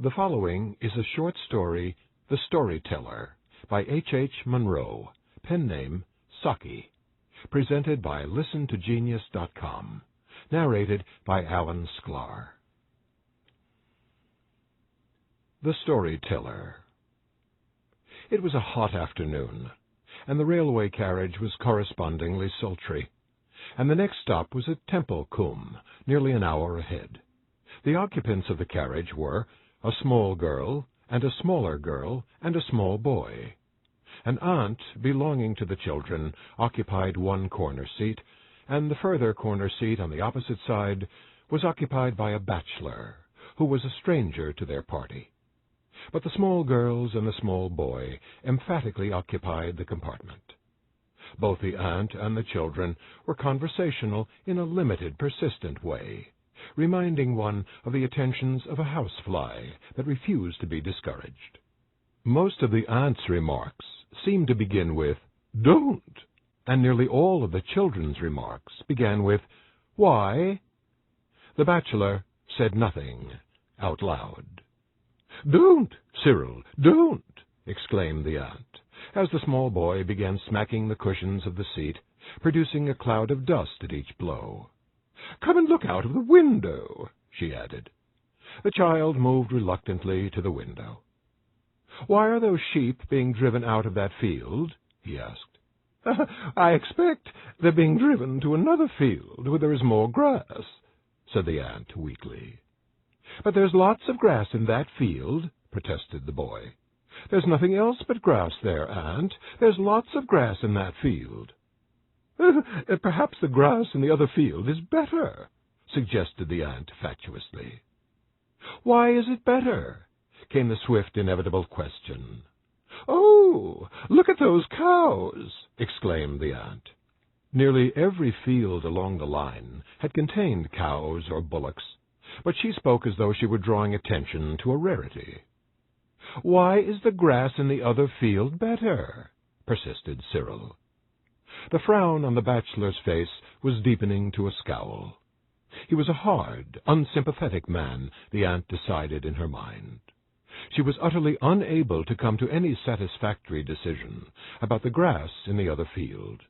The following is a short story, The Storyteller, by H. Munro, pen name Saki, presented by ListenToGenius.com, narrated by Alan Sklar. The Storyteller. It was a hot afternoon, and the railway carriage was correspondingly sultry, and the next stop was at Temple Combe, nearly an hour ahead. The occupants of the carriage were a small girl, and a smaller girl, and a small boy. An aunt belonging to the children occupied one corner seat, and the further corner seat on the opposite side was occupied by a bachelor, who was a stranger to their party. But the small girls and the small boy emphatically occupied the compartment. Both the aunt and the children were conversational in a limited, persistent way, reminding one of the attentions of a housefly that refused to be discouraged. Most of the aunt's remarks seemed to begin with, "Don't," and nearly all of the children's remarks began with, "Why?" The bachelor said nothing out loud. "Don't, Cyril, don't," exclaimed the aunt, as the small boy began smacking the cushions of the seat, producing a cloud of dust at each blow. "Come and look out of the window," she added. The child moved reluctantly to the window. "Why are those sheep being driven out of that field?" he asked. "I expect they're being driven to another field where there is more grass," said the aunt weakly. "But there's lots of grass in that field," protested the boy. "There's nothing else but grass there, aunt. There's lots of grass in that field." "Perhaps the grass in the other field is better," suggested the aunt fatuously. "Why is it better?" came the swift, inevitable question. "Oh, look at those cows!" exclaimed the aunt. Nearly every field along the line had contained cows or bullocks, but she spoke as though she were drawing attention to a rarity. "Why is the grass in the other field better?" persisted Cyril. The frown on the bachelor's face was deepening to a scowl. He was a hard, unsympathetic man, the aunt decided in her mind. She was utterly unable to come to any satisfactory decision about the grass in the other field.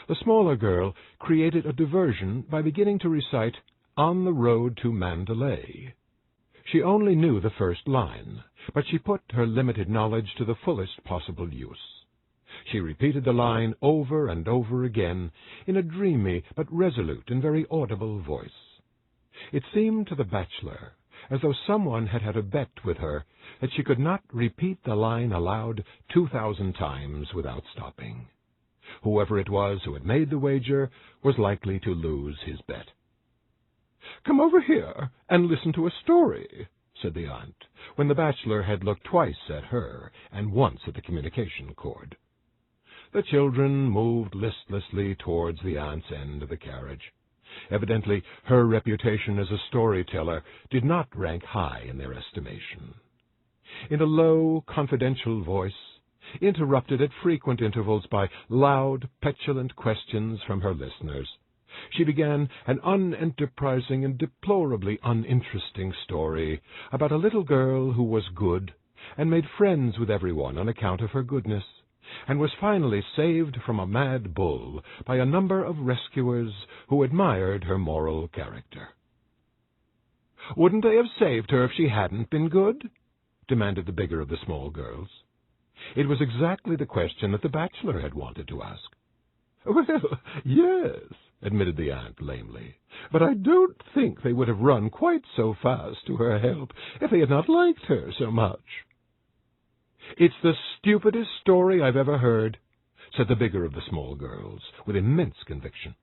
The smaller girl created a diversion by beginning to recite "On the Road to Mandalay." She only knew the first line, but she put her limited knowledge to the fullest possible use. She repeated the line over and over again in a dreamy but resolute and very audible voice. It seemed to the bachelor as though someone had had a bet with her that she could not repeat the line aloud 2,000 times without stopping. Whoever it was who had made the wager was likely to lose his bet. "Come over here and listen to a story," said the aunt, when the bachelor had looked twice at her and once at the communication cord. The children moved listlessly towards the aunt's end of the carriage. Evidently, her reputation as a storyteller did not rank high in their estimation. In a low, confidential voice, interrupted at frequent intervals by loud, petulant questions from her listeners, she began an unenterprising and deplorably uninteresting story about a little girl who was good, and made friends with everyone on account of her goodness, and was finally saved from a mad bull by a number of rescuers who admired her moral character. "Wouldn't they have saved her if she hadn't been good?" demanded the bigger of the small girls. It was exactly the question that the bachelor had wanted to ask. "Well, yes," admitted the aunt lamely, "but I don't think they would have run quite so fast to her help if they had not liked her so much." "It's the stupidest story I've ever heard," said the bigger of the small girls, with immense conviction.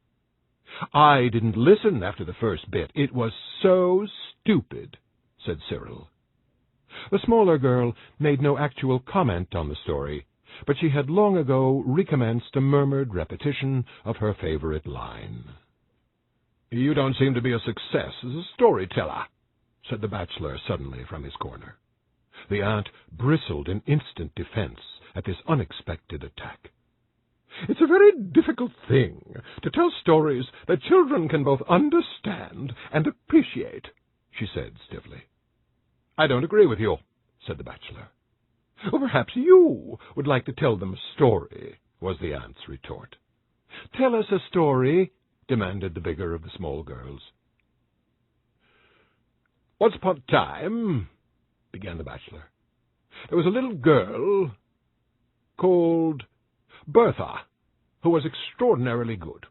"I didn't listen after the first bit. It was so stupid," said Cyril. The smaller girl made no actual comment on the story, but she had long ago recommenced a murmured repetition of her favorite line. "You don't seem to be a success as a storyteller," said the bachelor suddenly from his corner. The aunt bristled in instant defense at this unexpected attack. "It's a very difficult thing to tell stories that children can both understand and appreciate," she said stiffly. "I don't agree with you," said the bachelor. "Well, perhaps you would like to tell them a story," was the aunt's retort. "Tell us a story," demanded the bigger of the small girls. "Once upon a time," began the bachelor, "there was a little girl called Bertha, who was extraordinarily good."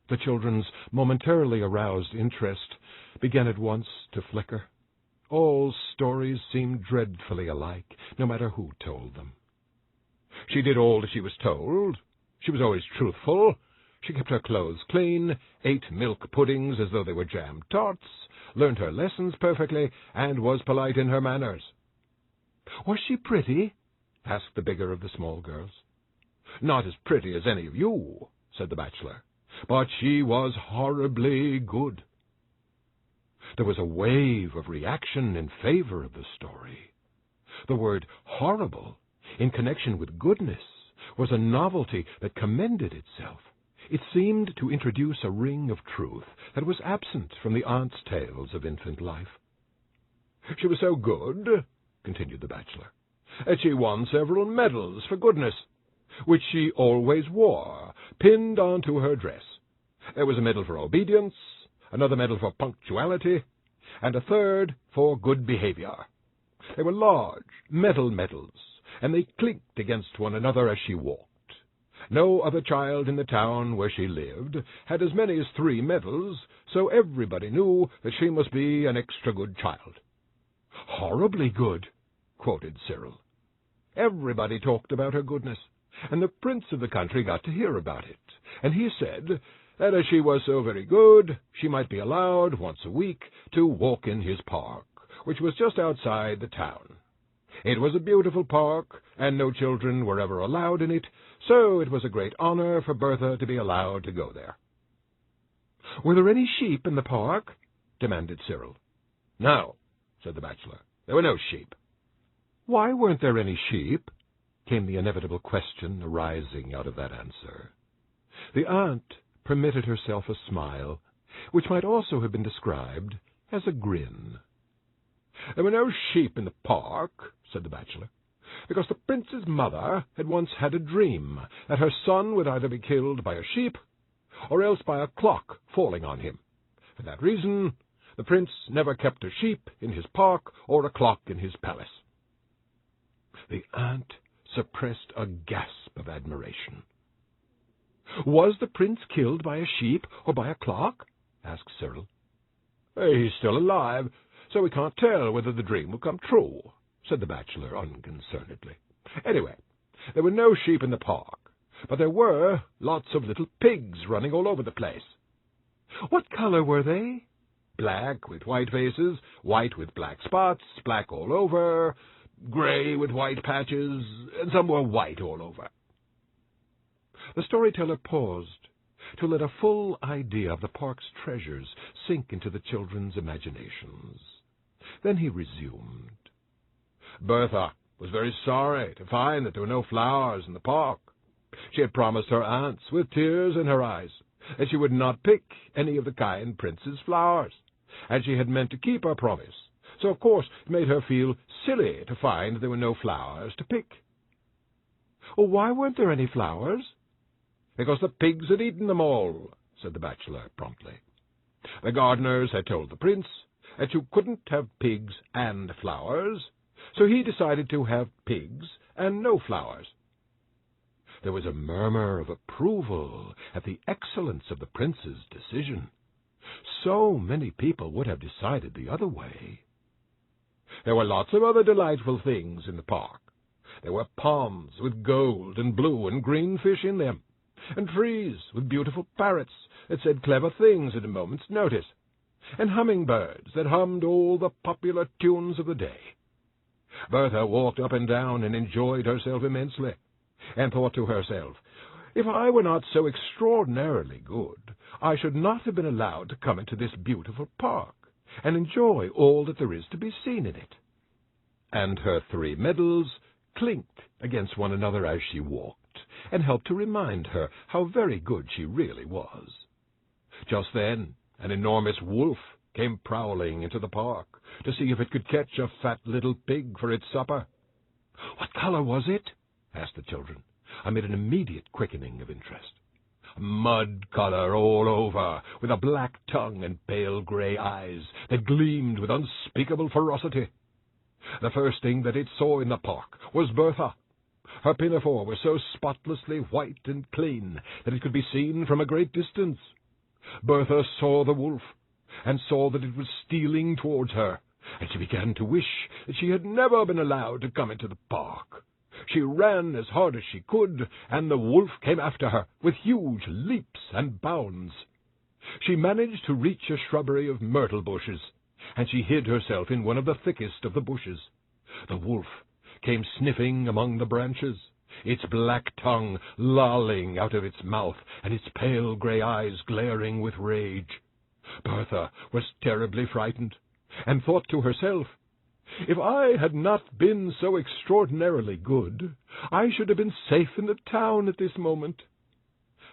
The children's momentarily aroused interest began at once to flicker. All stories seemed dreadfully alike, no matter who told them. She did all that she was told. She was always truthful. She kept her clothes clean, ate milk puddings as though they were jam tarts, learned her lessons perfectly, and was polite in her manners. "Was she pretty?" asked the bigger of the small girls. "Not as pretty as any of you," said the bachelor, "but she was horribly good." There was a wave of reaction in favor of the story. The word horrible, in connection with goodness, was a novelty that commended itself. It seemed to introduce a ring of truth that was absent from the aunt's tales of infant life. "She was so good," continued the bachelor, "that she won several medals for goodness, which she always wore, pinned onto her dress. There was a medal for obedience, another medal for punctuality, and a third for good behavior. They were large metal medals, and they clinked against one another as she walked. No other child in the town where she lived had as many as 3 medals, so everybody knew that she must be an extra good child." "Horribly good," quoted Cyril. "Everybody talked about her goodness, and the prince of the country got to hear about it, and he said that as she was so very good, she might be allowed once a week to walk in his park, which was just outside the town. It was a beautiful park, and no children were ever allowed in it, so it was a great honor for Bertha to be allowed to go there." "Were there any sheep in the park?" demanded Cyril. "No," said the bachelor, "there were no sheep." "Why weren't there any sheep?" came the inevitable question arising out of that answer. The aunt permitted herself a smile, which might also have been described as a grin. "There were no sheep in the park," said the bachelor, "because the prince's mother had once had a dream that her son would either be killed by a sheep or else by a clock falling on him. For that reason, the prince never kept a sheep in his park or a clock in his palace." The aunt suppressed a gasp of admiration. "Was the prince killed by a sheep or by a clock?" asked Cyril. "He's still alive, so we can't tell whether the dream will come true," said the bachelor unconcernedly. "Anyway, there were no sheep in the park, but there were lots of little pigs running all over the place." "What color were they?" "Black with white faces, white with black spots, black all over, gray with white patches, and some were white all over." The storyteller paused to let a full idea of the park's treasures sink into the children's imaginations. Then he resumed. "Bertha was very sorry to find that there were no flowers in the park. She had promised her aunts, with tears in her eyes, that she would not pick any of the kind prince's flowers, and she had meant to keep her promise, so of course it made her feel silly to find there were no flowers to pick." "Why weren't there any flowers?" "Because the pigs had eaten them all," said the bachelor promptly. "The gardeners had told the prince that you couldn't have pigs and flowers, so he decided to have pigs and no flowers." There was a murmur of approval at the excellence of the prince's decision. So many people would have decided the other way. There were lots of other delightful things in the park. There were ponds with gold and blue and green fish in them, and trees with beautiful parrots that said clever things at a moment's notice, and hummingbirds that hummed all the popular tunes of the day. Bertha walked up and down and enjoyed herself immensely, and thought to herself, "If I were not so extraordinarily good, I should not have been allowed to come into this beautiful park and enjoy all that there is to be seen in it." And her 3 medals clinked against one another as she walked, and helped to remind her how very good she really was. Just then an enormous wolf came prowling into the park to see if it could catch a fat little pig for its supper. "What color was it?" asked the children, amid an immediate quickening of interest. "Mud color all over, with a black tongue and pale gray eyes that gleamed with unspeakable ferocity. The first thing that it saw in the park was Bertha. Her pinafore was so spotlessly white and clean that it could be seen from a great distance. Bertha saw the wolf, and saw that it was stealing towards her, and she began to wish that she had never been allowed to come into the park. She ran as hard as she could, and the wolf came after her with huge leaps and bounds. She managed to reach a shrubbery of myrtle bushes, and she hid herself in one of the thickest of the bushes. The wolf came sniffing among the branches, its black tongue lolling out of its mouth, and its pale gray eyes glaring with rage. Bertha was terribly frightened, and thought to herself, "If I had not been so extraordinarily good, I should have been safe in the town at this moment."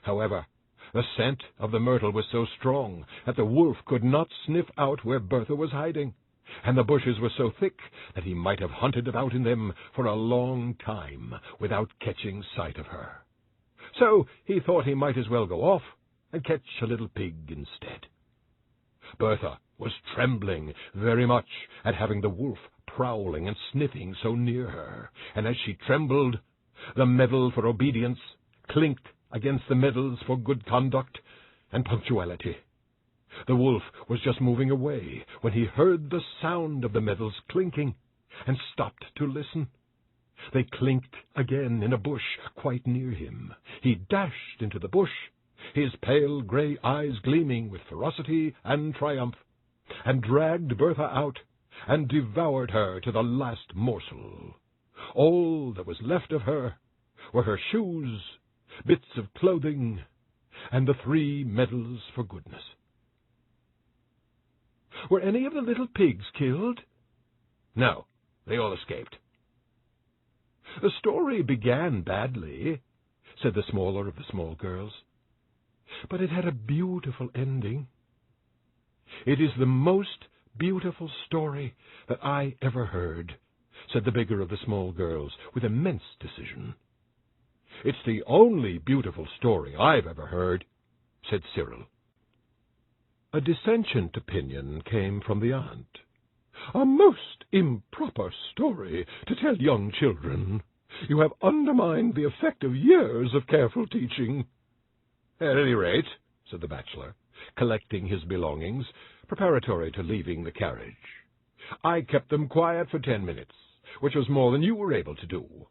However, the scent of the myrtle was so strong that the wolf could not sniff out where Bertha was hiding, and the bushes were so thick that he might have hunted about in them for a long time without catching sight of her. So he thought he might as well go off and catch a little pig instead. Bertha was trembling very much at having the wolf prowling and sniffing so near her, and as she trembled, the medal for obedience clinked against the medals for good conduct and punctuality. The wolf was just moving away when he heard the sound of the medals clinking, and stopped to listen. They clinked again in a bush quite near him. He dashed into the bush, his pale gray eyes gleaming with ferocity and triumph, and dragged Bertha out, and devoured her to the last morsel. All that was left of her were her shoes, bits of clothing, and the 3 medals for goodness. Were any of the little pigs killed? No, they all escaped. The story began badly, said the smaller of the small girls, but it had a beautiful ending. It is the most beautiful story that I ever heard, said the bigger of the small girls with immense decision. It's the only beautiful story I've ever heard, said Cyril. A dissentient opinion came from the aunt. A most improper story to tell young children. You have undermined the effect of years of careful teaching. At any rate, said the bachelor, collecting his belongings, preparatory to leaving the carriage, I kept them quiet for 10 minutes, which was more than you were able to do.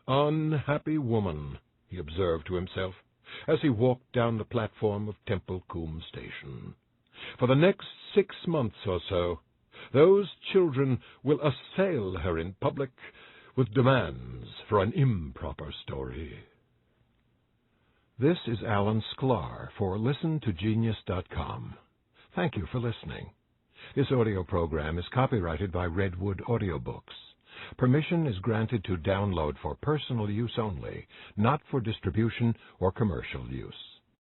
Unhappy woman, he observed to himself, as he walked down the platform of Temple Combe Station. For the next 6 months or so, those children will assail her in public with demands for an improper story. This is Alan Sklar for ListenToGenius.com. Thank you for listening. This audio program is copyrighted by Redwood Audiobooks. Permission is granted to download for personal use only, not for distribution or commercial use.